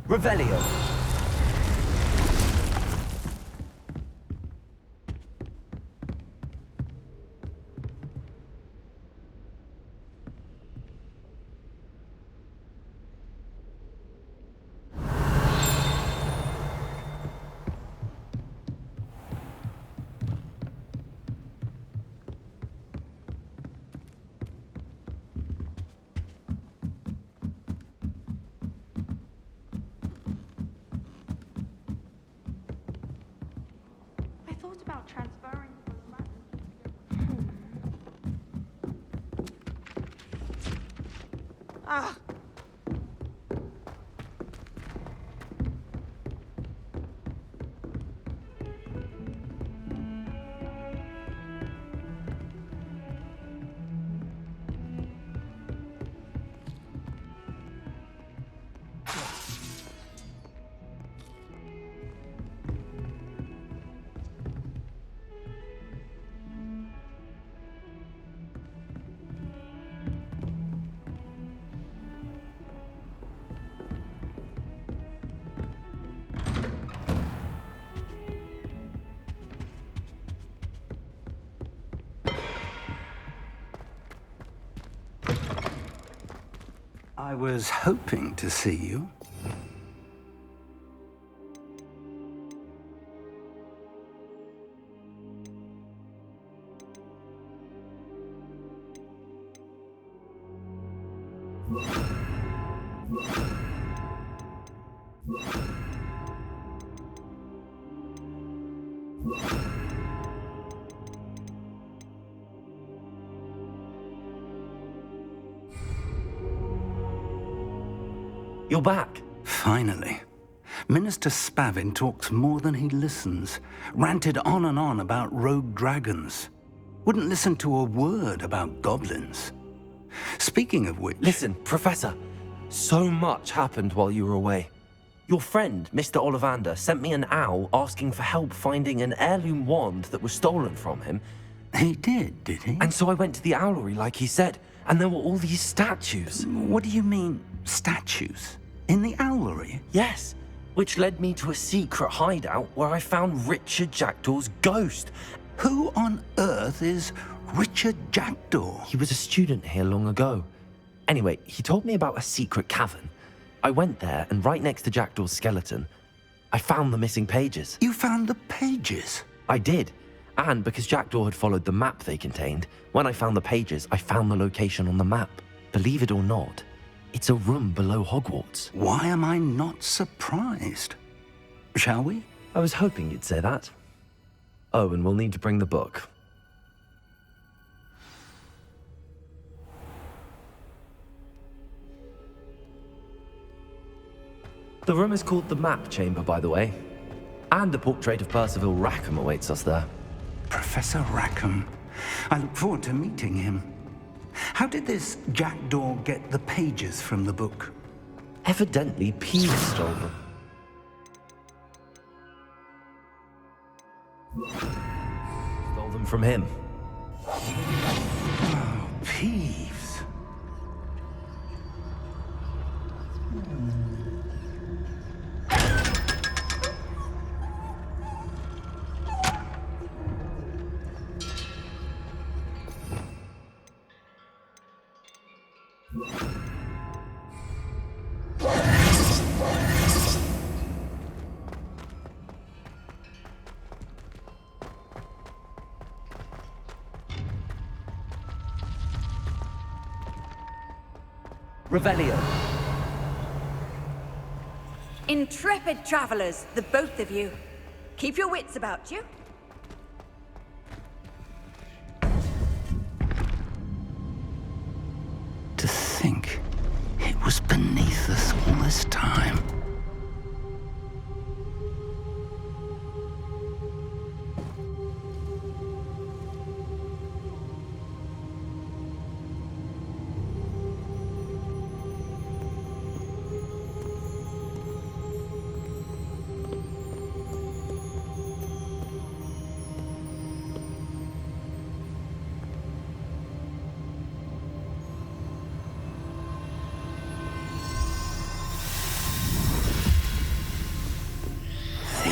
Revelio. I thought about transferring Ah! I was hoping to see you. You're back. Finally. Minister Spavin talks more than he listens. Ranted on and on about rogue dragons. Wouldn't listen to a word about goblins. Speaking of which... Listen, Professor. So much happened while you were away. Your friend, Mr. Ollivander, sent me an owl asking for help finding an heirloom wand that was stolen from him. He did he? And so I went to the owlery like he said, and there were all these statues. What do you mean, statues? In the owlery? Yes, which led me to a secret hideout where I found Richard Jackdaw's ghost. Who on earth is Richard Jackdaw? He was a student here long ago. Anyway, he told me about a secret cavern. I went there, and right next to Jackdaw's skeleton, I found the missing pages. You found the pages? I did. And because Jackdaw had followed the map they contained, when I found the pages, I found the location on the map. Believe it or not, it's a room below Hogwarts. Why am I not surprised? Shall we? I was hoping you'd say that. Oh, and we'll need to bring the book. The room is called the Map Chamber, by the way. And the portrait of Percival Rackham awaits us there. Professor Rackham. I look forward to meeting him. How did this Jackdaw get the pages from the book? Evidently, Peeves stole them. Stole them from him. Oh, Peeves. Revelio. Intrepid travelers, the both of you. Keep your wits about you. To think it was beneath us all this time.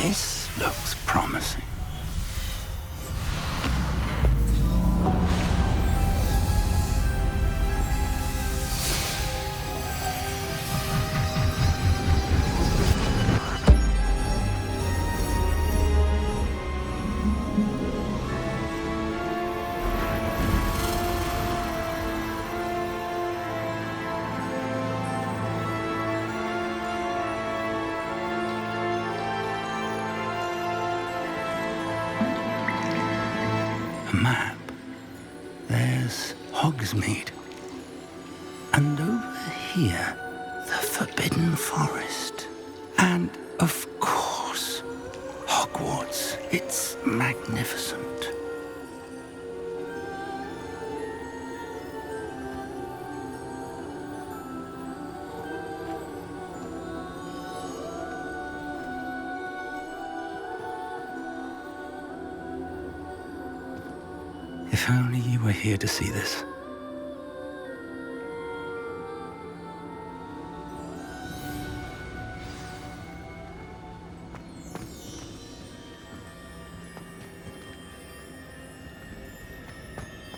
This looks promising. A map. There's Hogsmeade. And over here, the Forbidden Forest. And, of course, Hogwarts. It's magnificent. If only you were here to see this.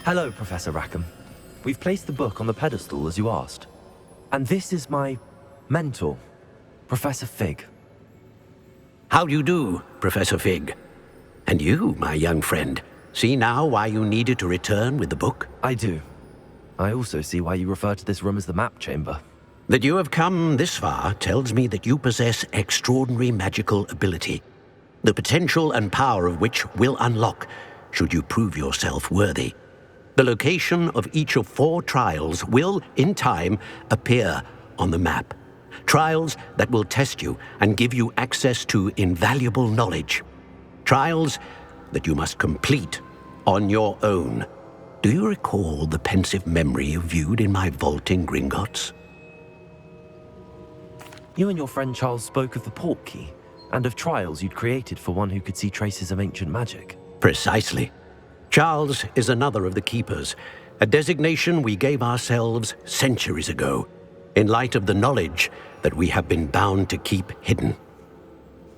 Hello, Professor Rackham. We've placed the book on the pedestal as you asked. And this is my mentor, Professor Fig. How do you do, Professor Fig? And you, my young friend, see now why you needed to return with the book? I do. I also see why you refer to this room as the map chamber. That you have come this far tells me that you possess extraordinary magical ability, the potential and power of which will unlock should you prove yourself worthy. The location of each of 4 trials will, in time, appear on the map. Trials that will test you and give you access to invaluable knowledge. Trials that you must complete on your own. Do you recall the pensive memory you viewed in my vault in Gringotts? You and your friend Charles spoke of the Portkey and of trials you'd created for one who could see traces of ancient magic. Precisely. Charles is another of the Keepers, a designation we gave ourselves centuries ago, in light of the knowledge that we have been bound to keep hidden.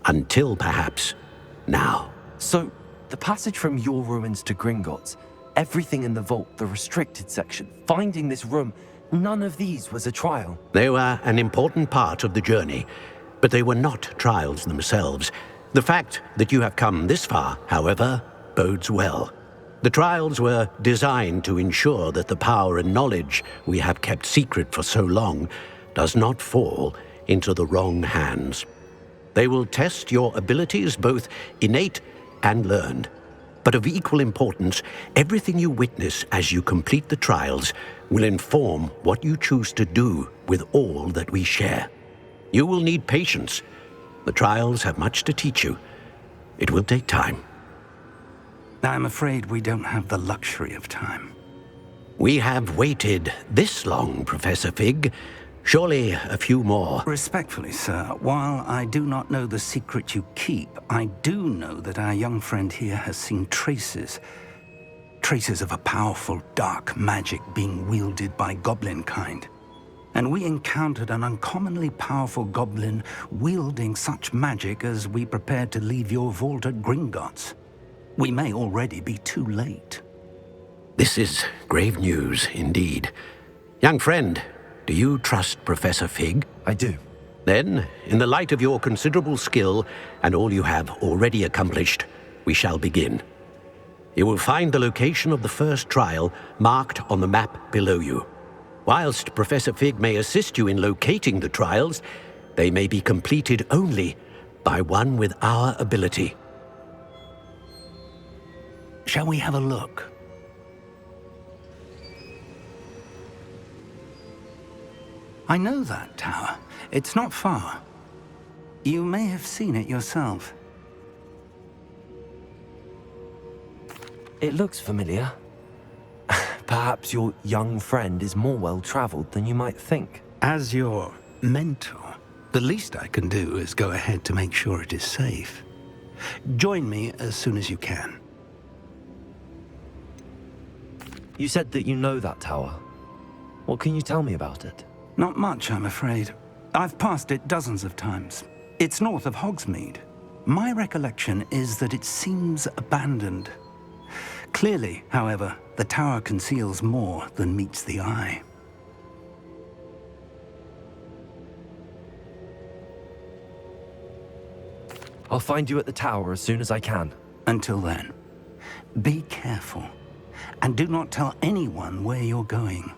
Until perhaps now. So, the passage from your ruins to Gringotts, everything in the vault, the restricted section, finding this room, none of these was a trial. They were an important part of the journey, but they were not trials themselves. The fact that you have come this far, however, bodes well. The trials were designed to ensure that the power and knowledge we have kept secret for so long does not fall into the wrong hands. They will test your abilities, both innate and learned. But of equal importance, everything you witness as you complete the trials will inform what you choose to do with all that we share. You will need patience. The trials have much to teach you. It will take time. I'm afraid we don't have the luxury of time. We have waited this long, Professor Fig. Surely a few more. Respectfully, sir, while I do not know the secret you keep, I do know that our young friend here has seen traces of a powerful dark magic being wielded by goblin kind. And we encountered an uncommonly powerful goblin wielding such magic as we prepared to leave your vault at Gringotts. We may already be too late. This is grave news indeed. Young friend, do you trust Professor Fig? I do. Then, in the light of your considerable skill and all you have already accomplished, we shall begin. You will find the location of the first trial marked on the map below you. Whilst Professor Fig may assist you in locating the trials, they may be completed only by one with our ability. Shall we have a look? I know that tower. It's not far. You may have seen it yourself. It looks familiar. Perhaps your young friend is more well-traveled than you might think. As your mentor, the least I can do is go ahead to make sure it is safe. Join me as soon as you can. You said that you know that tower. What can you tell me about it? Not much, I'm afraid. I've passed it dozens of times. It's north of Hogsmeade. My recollection is that it seems abandoned. Clearly, however, the tower conceals more than meets the eye. I'll find you at the tower as soon as I can. Until then, be careful, and do not tell anyone where you're going.